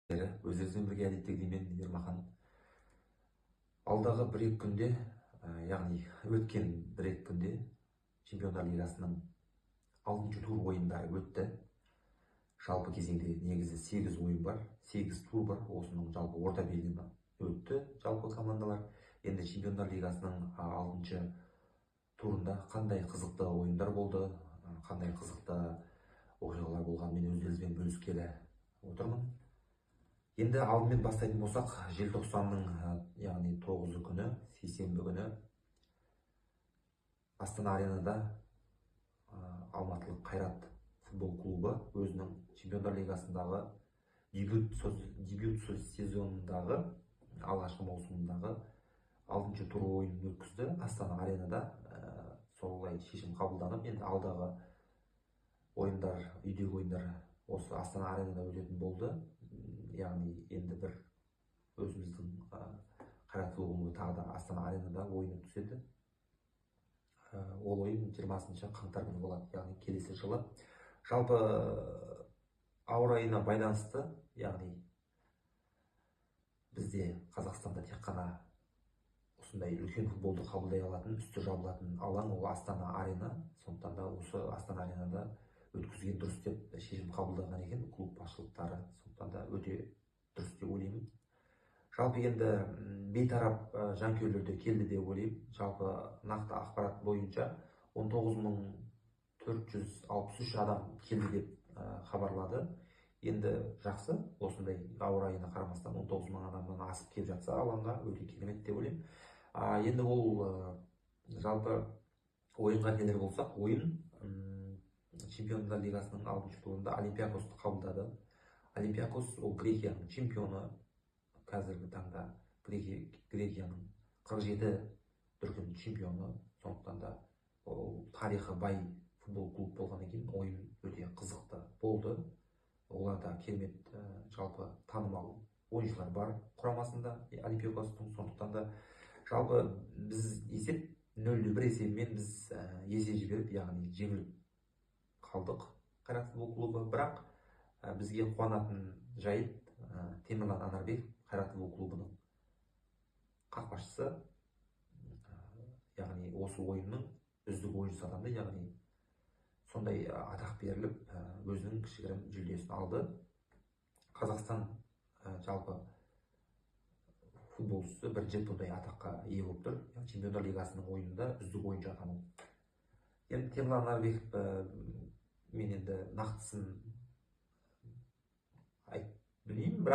Өзіңізбен бірге әдеттегідей мен Ермахан. Алдағы бір-екі күнде, яғни өткен бір-екі күнде Чемпиондар Лигасының 6-шы тур ойындары өтті. Жалпы кезеңде негізі 8 ойын бар, 8 тур бар. Осының жалпы орта белгілі өтті жалпы командалар. Енді Чемпиондар Лигасының 6-шы турында қандай қызықты ойындар болды, қандай қызықты оқиғалар болғанымен өздеріңізбен бөліскелі отырмын. Енді алдымен бастайтын болсақ, желтоқсанның яғни 9 күні, сейсенбі күні Астана аренада алматылық Қайрат футбол клубы өзінің Чемпиондар Лигасындағы дебют сезонындағы алғашқы маусымындағы 6-шы тур ойынын өткізді. Астана аренада солай шешім қабылданып, енді алдағы ойындар, үйдегі ойындар осы Астана аренада өтетін болды. Яғни енді бір өзіміздің Қайрат клубы тағы да Астана аренада ойын өткізеді. Ол ойын 20 қаңтар күні болады, яғни келесі жылы. Жалпы ауа райына байланысты, яғни бізде Қазақстанда тек қана осындай үлкен футболды қабылдай алатын, үсті жабылатын алаң ол Астана арена. Сондықтан да осы Астана аренада өткізген дұрыс деп шешім қабылдаған екен клуб басшылықтары. Сондықтан да өте дұрыс деп ойлаймын. Жалпы енді бейтарап жанкүйерлер де келді деп ойлаймын. Жалпы нақты ақпарат бойынша 19.463 адам келді деп хабарлады. Енді жақсы, осындай ауа райына қарамастан 19.000 адамнан асып келіп жатса алаңға, өте керемет деп ойлаймын. Енді ол жалпы ойынға келер болсақ, ойын Чемпиондар Лигасының 6-шы турында Олимпиакосты қабылдады. Олимпиакос ол Грекияның чемпионы. Қазіргі таңда Грекияның 47 дүркін чемпионы. Сондықтан да ол тарихы бай футбол клуб болғаннан кейін ойын өте қызықты болды. Оларда керемет жалпы танымал ойыншылар бар құрамасында Олимпиакостың. Сондықтан да жалпы біз есеп 0-1 есебімен біз есе жіберіп, яғни жеңіліп қалдық Қайрат футбол клубы. Бірақ бізге қуанатын жайт, Темірлан Анарбеков, Қайрат футбол клубының қақпашысы, яғни осы ойынның үздік ойыншысы атанды, яғни сондай атақ беріліп, өзінің кішігірім жүлдесін алды. Қазақстан жалпы футболшысы бірінші бұндай атаққа ие болып тұр. Чемпиондар Лигасының ойынында үздік ойыншы атану. Енді Темірлан Анарбеков мен енді нақтысын білмеймін, бірақ